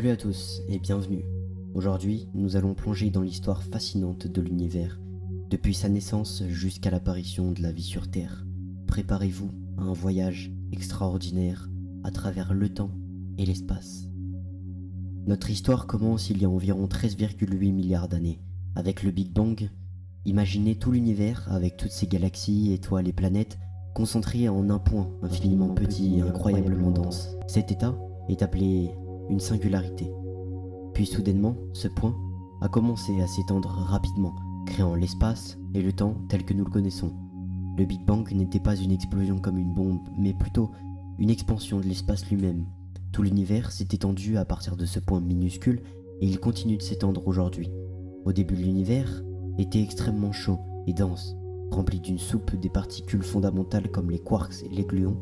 Salut à tous et bienvenue. Aujourd'hui, nous allons plonger dans l'histoire fascinante de l'univers, depuis sa naissance jusqu'à l'apparition de la vie sur Terre. Préparez-vous à un voyage extraordinaire à travers le temps et l'espace. Notre histoire commence il y a environ 13,8 milliards d'années, avec le Big Bang. Imaginez tout l'univers avec toutes ses galaxies, étoiles et planètes concentrées en un point infiniment petit et incroyablement dense. Cet état est appelé une singularité. Puis soudainement, ce point a commencé à s'étendre rapidement, créant l'espace et le temps tel que nous le connaissons. Le Big Bang n'était pas une explosion comme une bombe, mais plutôt une expansion de l'espace lui-même. Tout l'univers s'est étendu à partir de ce point minuscule et il continue de s'étendre aujourd'hui. Au début, l'univers était extrêmement chaud et dense, rempli d'une soupe des particules fondamentales comme les quarks et les gluons,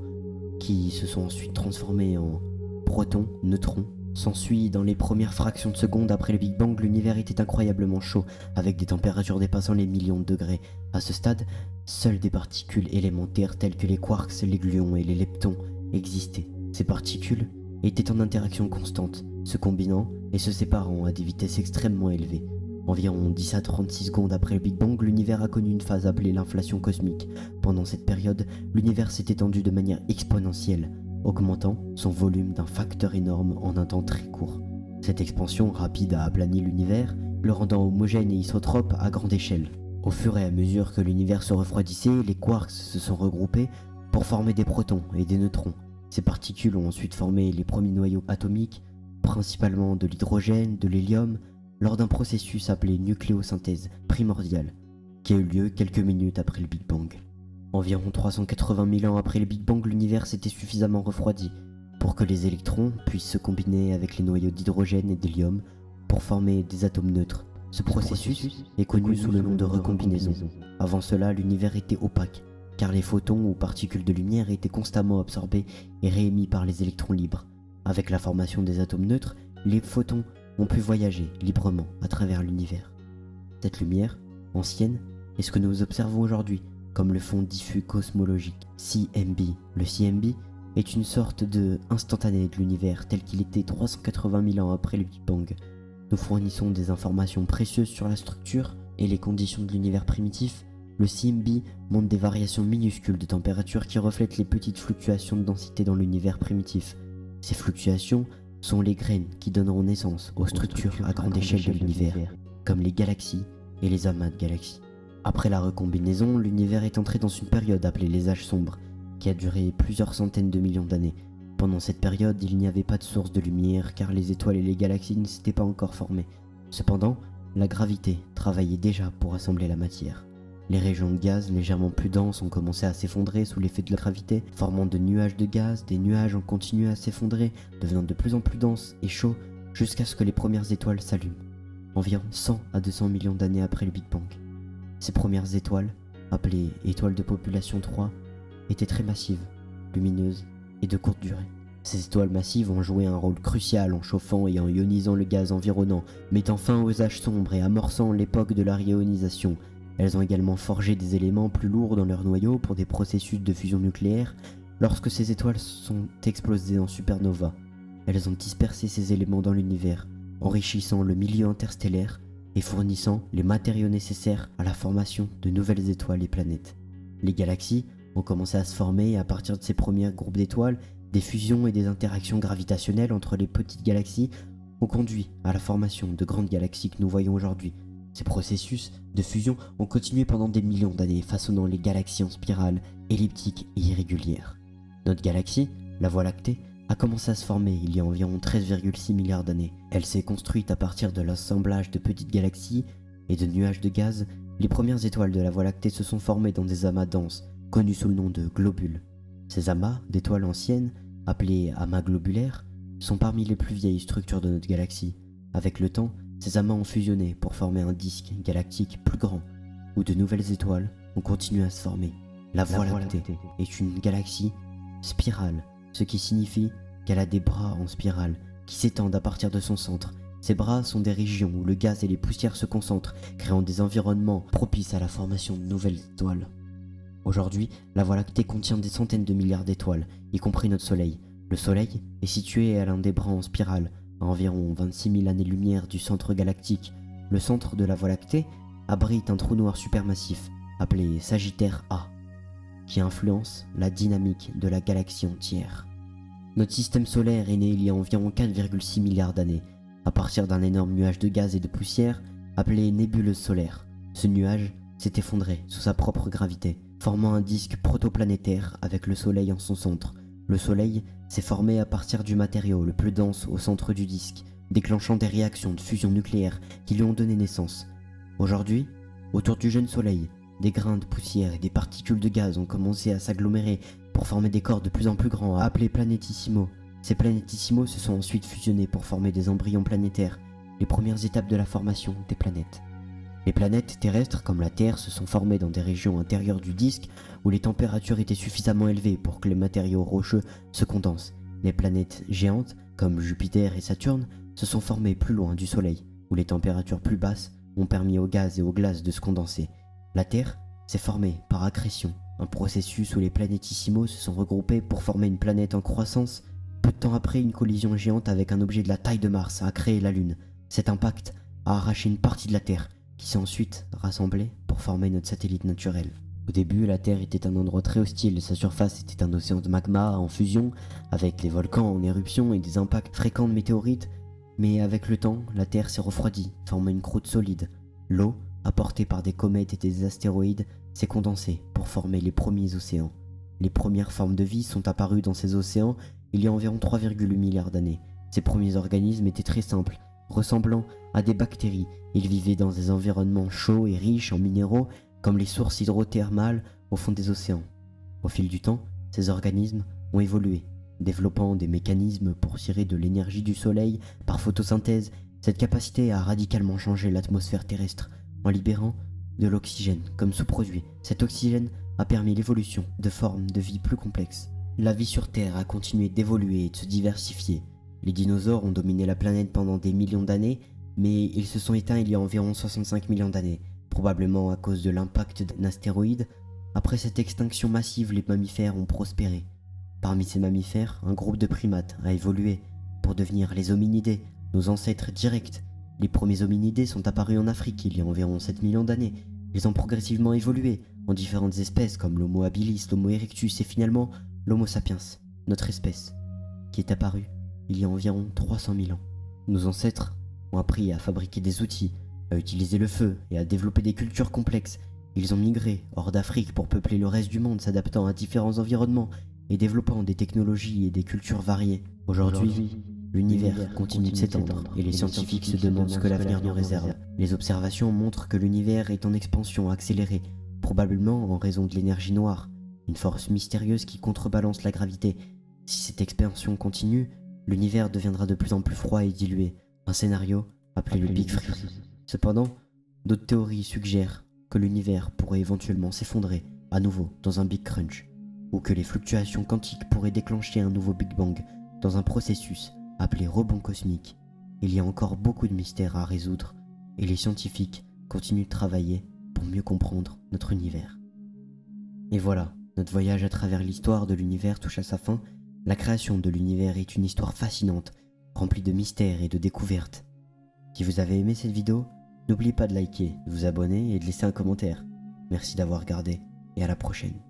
qui se sont ensuite transformés en protons, neutrons. S'ensuit, dans les premières fractions de seconde après le Big Bang, l'univers était incroyablement chaud, avec des températures dépassant les millions de degrés. À ce stade, seules des particules élémentaires telles que les quarks, les gluons et les leptons existaient. Ces particules étaient en interaction constante, se combinant et se séparant à des vitesses extrêmement élevées. Environ 10 à 36 secondes après le Big Bang, l'univers a connu une phase appelée l'inflation cosmique. Pendant cette période, l'univers s'est étendu de manière exponentielle, augmentant son volume d'un facteur énorme en un temps très court. Cette expansion rapide a aplani l'univers, le rendant homogène et isotrope à grande échelle. Au fur et à mesure que l'univers se refroidissait, les quarks se sont regroupés pour former des protons et des neutrons. Ces particules ont ensuite formé les premiers noyaux atomiques, principalement de l'hydrogène, de l'hélium, lors d'un processus appelé nucléosynthèse primordiale, qui a eu lieu quelques minutes après le Big Bang. Environ 380 000 ans après le Big Bang, l'univers s'était suffisamment refroidi pour que les électrons puissent se combiner avec les noyaux d'hydrogène et d'hélium pour former des atomes neutres. Ce processus est connu sous le nom de recombinaison. Avant cela, l'univers était opaque, car les photons ou particules de lumière étaient constamment absorbés et réémis par les électrons libres. Avec la formation des atomes neutres, les photons ont pu voyager librement à travers l'univers. Cette lumière, ancienne, est ce que nous observons aujourd'hui, comme le fond diffus cosmologique, CMB. Le CMB est une sorte de instantané de l'univers tel qu'il était 380 000 ans après le Big Bang. Nous fournissons des informations précieuses sur la structure et les conditions de l'univers primitif. Le CMB montre des variations minuscules de température qui reflètent les petites fluctuations de densité dans l'univers primitif. Ces fluctuations sont les graines qui donneront naissance aux structures à grande échelle de l'univers, comme les galaxies et les amas de galaxies. Après la recombinaison, l'univers est entré dans une période appelée les âges sombres, qui a duré plusieurs centaines de millions d'années. Pendant cette période, il n'y avait pas de source de lumière car les étoiles et les galaxies ne s'étaient pas encore formées. Cependant, la gravité travaillait déjà pour assembler la matière. Les régions de gaz légèrement plus denses ont commencé à s'effondrer sous l'effet de la gravité, formant de nuages de gaz. Des nuages ont continué à s'effondrer, devenant de plus en plus denses et chauds, jusqu'à ce que les premières étoiles s'allument, environ 100 à 200 millions d'années après le Big Bang. Ces premières étoiles, appelées étoiles de population 3, étaient très massives, lumineuses et de courte durée. Ces étoiles massives ont joué un rôle crucial en chauffant et en ionisant le gaz environnant, mettant fin aux âges sombres et amorçant l'époque de la réionisation. Elles ont également forgé des éléments plus lourds dans leur noyau pour des processus de fusion nucléaire. Lorsque ces étoiles sont explosées en supernova, elles ont dispersé ces éléments dans l'univers, enrichissant le milieu interstellaire et fournissant les matériaux nécessaires à la formation de nouvelles étoiles et planètes. Les galaxies ont commencé à se former et à partir de ces premiers groupes d'étoiles, des fusions et des interactions gravitationnelles entre les petites galaxies ont conduit à la formation de grandes galaxies que nous voyons aujourd'hui. Ces processus de fusion ont continué pendant des millions d'années, façonnant les galaxies en spirale, elliptiques et irrégulières. Notre galaxie, la Voie lactée, a commencé à se former il y a environ 13,6 milliards d'années. Elle s'est construite à partir de l'assemblage de petites galaxies et de nuages de gaz. Les premières étoiles de la Voie lactée se sont formées dans des amas denses, connus sous le nom de globules. Ces amas d'étoiles anciennes, appelés amas globulaires, sont parmi les plus vieilles structures de notre galaxie. Avec le temps, ces amas ont fusionné pour former un disque galactique plus grand, où de nouvelles étoiles ont continué à se former. La Voie lactée est une galaxie spirale, ce qui signifie qu'elle a des bras en spirale qui s'étendent à partir de son centre. Ces bras sont des régions où le gaz et les poussières se concentrent, créant des environnements propices à la formation de nouvelles étoiles. Aujourd'hui, la Voie lactée contient des centaines de milliards d'étoiles, y compris notre Soleil. Le Soleil est situé à l'un des bras en spirale, À environ 26 000 années-lumière du centre galactique, le centre de la Voie lactée abrite un trou noir supermassif appelé Sagittaire A, qui influence la dynamique de la galaxie entière. Notre système solaire est né il y a environ 4,6 milliards d'années, à partir d'un énorme nuage de gaz et de poussière appelé nébuleuse solaire. Ce nuage s'est effondré sous sa propre gravité, formant un disque protoplanétaire avec le Soleil en son centre. Le Soleil s'est formé à partir du matériau le plus dense au centre du disque, déclenchant des réactions de fusion nucléaire qui lui ont donné naissance. Aujourd'hui, autour du jeune Soleil, des grains de poussière et des particules de gaz ont commencé à s'agglomérer pour former des corps de plus en plus grands, appelés planétissimaux. Ces planétissimaux se sont ensuite fusionnés pour former des embryons planétaires, les premières étapes de la formation des planètes. Les planètes terrestres comme la Terre se sont formées dans des régions intérieures du disque où les températures étaient suffisamment élevées pour que les matériaux rocheux se condensent. Les planètes géantes comme Jupiter et Saturne se sont formées plus loin du Soleil où les températures plus basses ont permis au gaz et aux glaces de se condenser. La Terre s'est formée par accrétion, un processus où les planétissimaux se sont regroupés pour former une planète en croissance. Peu de temps après, une collision géante avec un objet de la taille de Mars a créé la Lune. Cet impact a arraché une partie de la Terre, qui s'est ensuite rassemblée pour former notre satellite naturel. Au début, la Terre était un endroit très hostile, sa surface était un océan de magma en fusion, avec les volcans en éruption et des impacts fréquents de météorites, mais avec le temps, la Terre s'est refroidie, formant une croûte solide. L'eau, apportée par des comètes et des astéroïdes, s'est condensée pour former les premiers océans. Les premières formes de vie sont apparues dans ces océans il y a environ 3,8 milliards d'années. Ces premiers organismes étaient très simples, ressemblant à des bactéries. Ils vivaient dans des environnements chauds et riches en minéraux, comme les sources hydrothermales au fond des océans. Au fil du temps, ces organismes ont évolué, développant des mécanismes pour tirer de l'énergie du soleil par photosynthèse. Cette capacité a radicalement changé l'atmosphère terrestre, en libérant de l'oxygène comme sous-produit. Cet oxygène a permis l'évolution de formes de vie plus complexes. La vie sur Terre a continué d'évoluer et de se diversifier. Les dinosaures ont dominé la planète pendant des millions d'années, mais ils se sont éteints il y a environ 65 millions d'années, probablement à cause de l'impact d'un astéroïde. Après cette extinction massive, les mammifères ont prospéré. Parmi ces mammifères, un groupe de primates a évolué pour devenir les hominidés, nos ancêtres directs. Les premiers hominidés sont apparus en Afrique il y a environ 7 millions d'années. Ils ont progressivement évolué en différentes espèces comme l'Homo habilis, l'Homo erectus et finalement l'Homo sapiens, notre espèce, qui est apparue il y a environ 300 000 ans. Nos ancêtres ont appris à fabriquer des outils, à utiliser le feu et à développer des cultures complexes. Ils ont migré hors d'Afrique pour peupler le reste du monde, s'adaptant à différents environnements et développant des technologies et des cultures variées. Aujourd'hui, l'univers continue de s'étendre et les scientifiques se demandent ce que l'avenir nous réserve. Les observations montrent que l'univers est en expansion accélérée, probablement en raison de l'énergie noire, une force mystérieuse qui contrebalance la gravité. Si cette expansion continue, l'univers deviendra de plus en plus froid et dilué, un scénario appelé le Big Freeze. Cependant, d'autres théories suggèrent que l'univers pourrait éventuellement s'effondrer à nouveau dans un Big Crunch, ou que les fluctuations quantiques pourraient déclencher un nouveau Big Bang dans un processus appelé rebond cosmique. Il y a encore beaucoup de mystères à résoudre, et les scientifiques continuent de travailler pour mieux comprendre notre univers. Et voilà, notre voyage à travers l'histoire de l'univers touche à sa fin. La création de l'univers est une histoire fascinante, remplie de mystères et de découvertes. Si vous avez aimé cette vidéo, n'oubliez pas de liker, de vous abonner et de laisser un commentaire. Merci d'avoir regardé et à la prochaine.